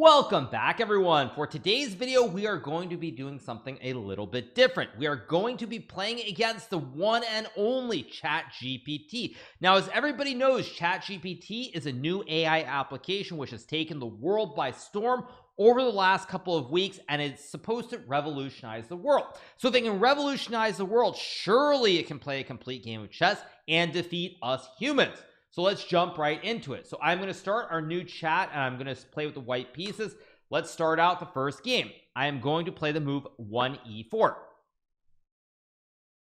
Welcome back, everyone. For today's video, we are going to be doing something a little bit different. We are going to be playing against the one and only Chat GPT. Now, as everybody knows, Chat GPT is a new AI application which has taken the world by storm over the last couple of weeks, and it's supposed to revolutionize the world. So if it can revolutionize the world, surely it can play a complete game of chess and defeat us humans. So let's jump right into it. So I'm going to start our new chat and I'm going to play with the white pieces. Let's start out the first game. I am going to play the move 1e4.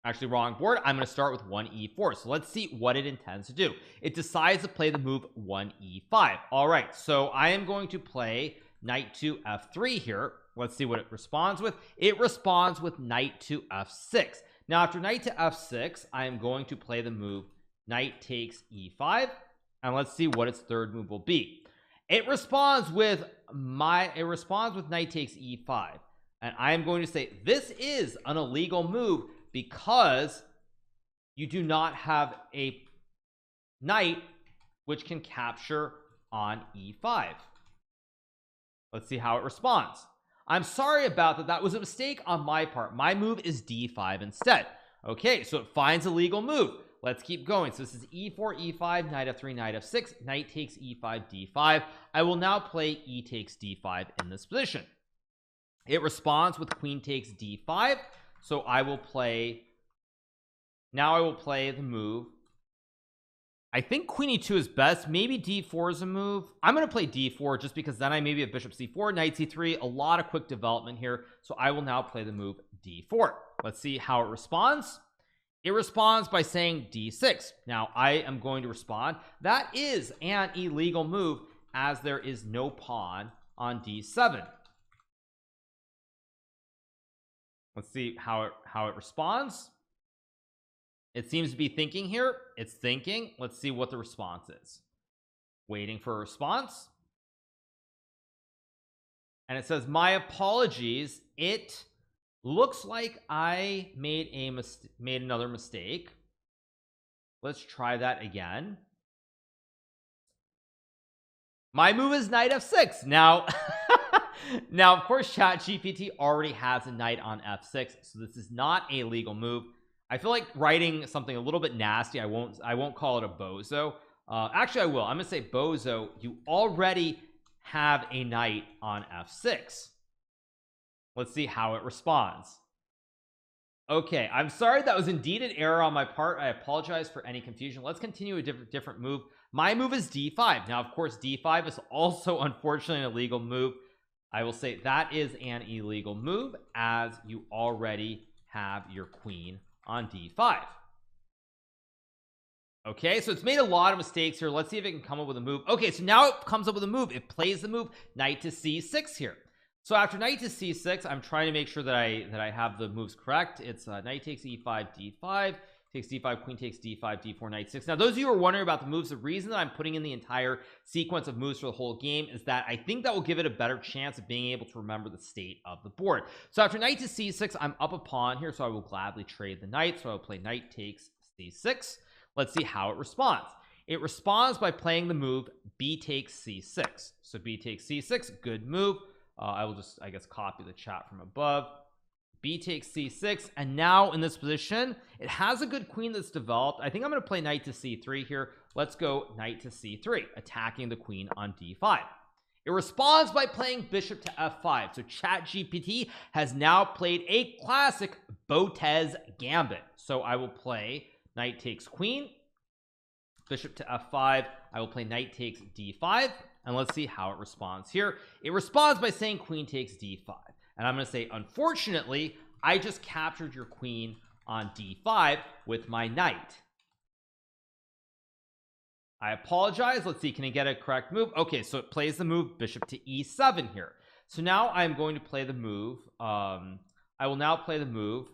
Actually, wrong board. I'm going to start with 1e4. So let's see what it intends to do. It decides to play the move 1e5. All right, so I am going to play knight to f3 here. Let's see what it responds with. It responds with knight to f6. Now, after knight to f6, I am going to play the move knight takes e5, and let's see what its third move will be. It responds with knight takes e5, and I am going to say this is an illegal move because you do not have a knight which can capture on e5. Let's see how it responds. I'm sorry about that. That was a mistake on my part. My move is d5 instead. Okay, so it finds a legal move. Let's keep going. So this is e4, e5, knight f3, knight f6, knight takes e5, d5. I will now play e takes d5 in this position. It responds with queen takes d5. So I will play the move. I think queen e2 is best. Maybe d4 is a move. I'm going to play d4 just because then I maybe have bishop c4, knight c3, a lot of quick development here. So I will now play the move d4. Let's see how it responds. It responds by saying d6. Now I am going to respond. That is an illegal move as there is no pawn on d7. Let's see how it responds. It seems to be thinking here. It's thinking. Let's see what the response is. Waiting for a response. And it says, my apologies. It looks like I made another mistake. Let's try that again. My move is knight f6. Now now of course Chat GPT already has a knight on f6, so this is not a legal move. I feel like writing something a little bit nasty. I won't call it a bozo. Actually I will. I'm gonna say bozo, you already have a knight on f6. Let's see how it responds. Okay, I'm sorry, that was indeed an error on my part. I apologize for any confusion. Let's continue a different move. My move is d5. Now, of course, d5 is also unfortunately an illegal move. I will say that is an illegal move as you already have your queen on d5. Okay, so it's made a lot of mistakes here. Let's see if it can come up with a move. Okay, so now it comes up with a move. It plays the move knight to c6 here. So after knight to c6, I'm trying to make sure that I have the moves correct. It's knight takes e5, d5, takes d5, queen takes d5, d4, knight 6. Now, those of you who are wondering about the moves, the reason that I'm putting in the entire sequence of moves for the whole game is that I think that will give it a better chance of being able to remember the state of the board. So after knight to c6, I'm up a pawn here, so I will gladly trade the knight. So I'll play knight takes c6. Let's see how it responds. It responds by playing the move b takes c6. So b takes c6, good move. I will just, I guess, copy the chat from above. B takes c6, and now in this position, it has a good queen that's developed. I think I'm going to play knight to c3 here. Let's go knight to c3, attacking the queen on d5. It responds by playing bishop to f5. So Chat GPT has now played a classic Botez gambit. So I will play knight takes queen, bishop to f5. I will play knight takes d5. And let's see how it responds here. It responds by saying queen takes d5. And I'm going to say, unfortunately, I just captured your queen on d5 with my knight. I apologize. Let's see. Can I get a correct move? Okay, so it plays the move bishop to e7 here. So now I'm going to play the move. I will now play the move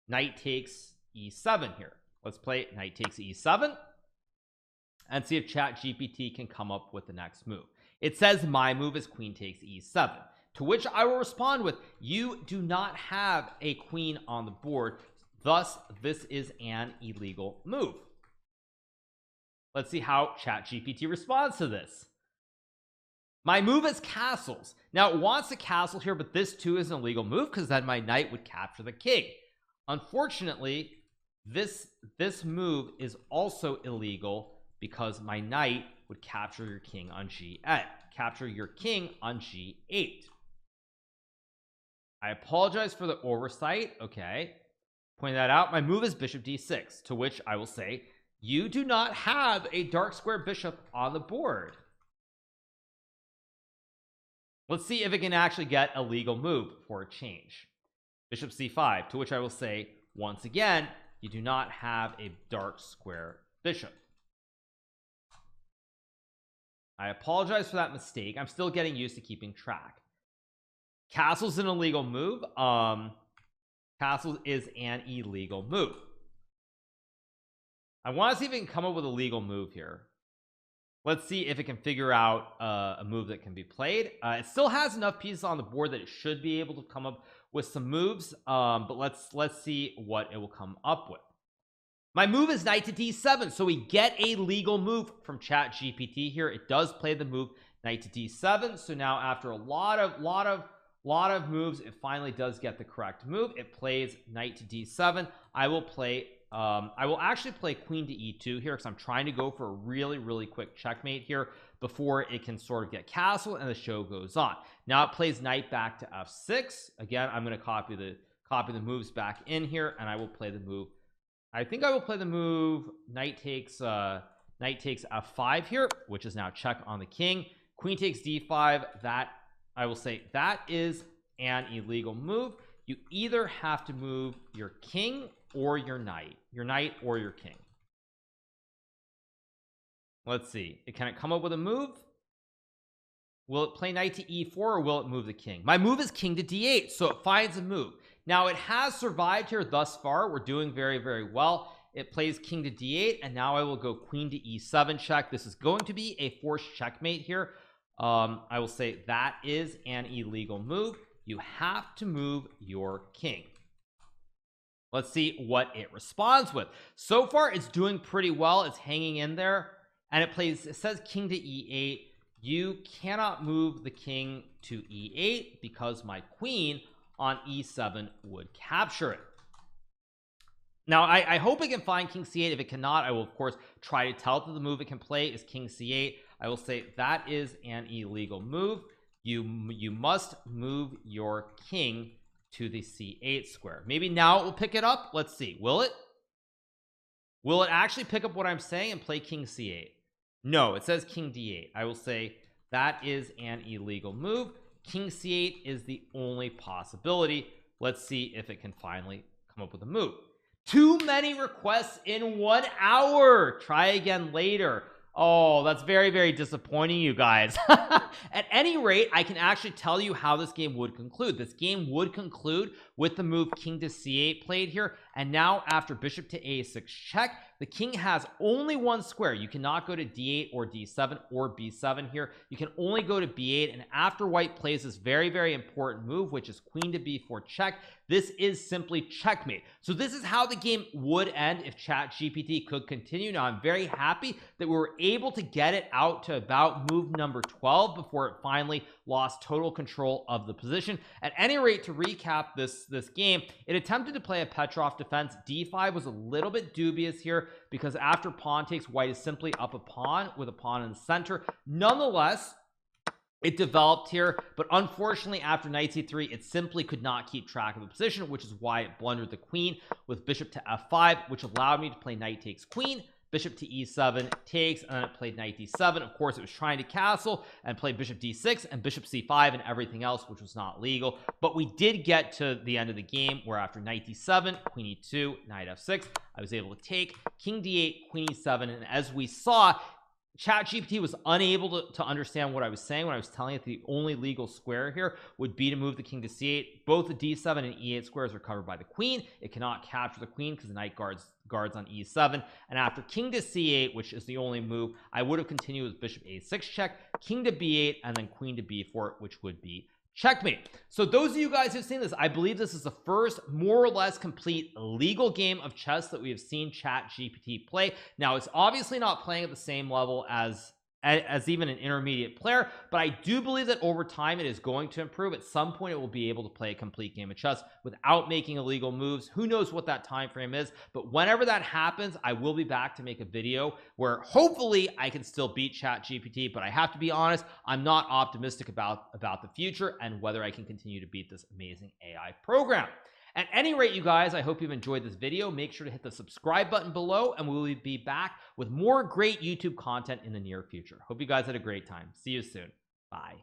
knight takes e7 here. Let's play knight takes e7. And see if Chat GPT can come up with the next move. It says my move is queen takes e7, to which I will respond with, you do not have a queen on the board, thus this is an illegal move. Let's see how Chat GPT responds to this. My move is castles. Now it wants a castle here, but this too is an illegal move because then my knight would capture the king. Unfortunately, this move is also illegal because my knight would capture your king on g8. Capture your king on g8. I apologize for the oversight. Okay, point that out. My move is bishop d6, to which I will say you do not have a dark square bishop on the board. Let's see if it can actually get a legal move for a change. Bishop c5, to which I will say once again you do not have a dark square bishop. I apologize for that mistake. I'm still getting used to keeping track. Castle's an illegal move. Castle is an illegal move. I want to see if it can come up with a legal move here. Let's see if it can figure out a move that can be played. It still has enough pieces on the board that it should be able to come up with some moves, but let's see what it will come up with. My move is knight to d7, so we get a legal move from Chat GPT here. It does play the move knight to d7. So now after a lot of moves, it finally does get the correct move. It plays knight to d7. I will actually play queen to e2 here because I'm trying to go for a really quick checkmate here before it can sort of get castle and the show goes on. Now it plays knight back to f6. Again, I'm going to copy the moves back in here, and I will play the move. I think I will play the move knight takes f5 here, which is now check on the king. Queen takes d5. That I will say that is an illegal move. You either have to move your king or your knight or your king. Let's see, can it come up with a move? Will it play knight to e4 or will it move the king? My move is king to d8, so it finds a move. Now it has survived here thus far. We're doing very well. It plays king to d8, and now I will go queen to e7 check. This is going to be a forced checkmate here. I will say that is an illegal move. You have to move your king. Let's see what it responds with. So far it's doing pretty well. It's hanging in there, and it says king to e8. You cannot move the king to e8 because my queen on e7 would capture it. Now I hope it can find king c8. If it cannot, I will of course try to tell it that the move it can play is king c8. I will say that is an illegal move. You must move your king to the c8 square. Maybe now it will pick it up. Let's see. Will it actually pick up what I'm saying and play king c8? No, it says king d8. I will say that is an illegal move. King c8 is the only possibility. Let's see if it can finally come up with a move. Too many requests in 1 hour. Try again later. Oh, that's very disappointing, you guys. At any rate, I can actually tell you how this game would conclude. This game would conclude with the move king to c8 played here, and now after bishop to a6 check, the king has only one square. You cannot go to d8 or d7 or b7 here. You can only go to b8, and after white plays this very important move, which is queen to b4 check, this is simply checkmate. So this is how the game would end if Chat GPT could continue. Now I'm very happy that we were able to get it out to about move number 12 before it finally lost total control of the position. At any rate, to recap this game, it attempted to play a Petrov defense. d5 was a little bit dubious here because after pawn takes, white is simply up a pawn with a pawn in the center. Nonetheless, it developed here, but unfortunately after knight c3 it simply could not keep track of the position, which is why it blundered the queen with bishop to f5, which allowed me to play knight takes queen, bishop to e7 takes, and then it played knight d7. Of course, it was trying to castle and play bishop d6 and bishop c5 and everything else, which was not legal. But we did get to the end of the game where after knight d7, queen e2, knight f6, I was able to take king d8, queen e7, and as we saw, Chat GPT was unable to understand what I was saying when I was telling it the only legal square here would be to move the king to c8. Both the d7 and e8 squares are covered by the queen. It cannot capture the queen because the knight guards on e7, and after king to c8, which is the only move, I would have continued with bishop a6 check, king to b8, and then queen to b4, which would be checkmate. So those of you guys who've seen this, I believe this is the first more or less complete legal game of chess that we have seen Chat GPT play. Now it's obviously not playing at the same level as as even an intermediate player, but I do believe that over time it is going to improve. At some point it will be able to play a complete game of chess without making illegal moves. Who knows what that time frame is, but whenever that happens, I will be back to make a video where hopefully I can still beat Chat GPT. But I have to be honest, I'm not optimistic about the future and whether I can continue to beat this amazing AI program. At any rate, you guys, I hope you've enjoyed this video. Make sure to hit the subscribe button below, and we will be back with more great YouTube content in the near future. Hope you guys had a great time. See you soon. Bye.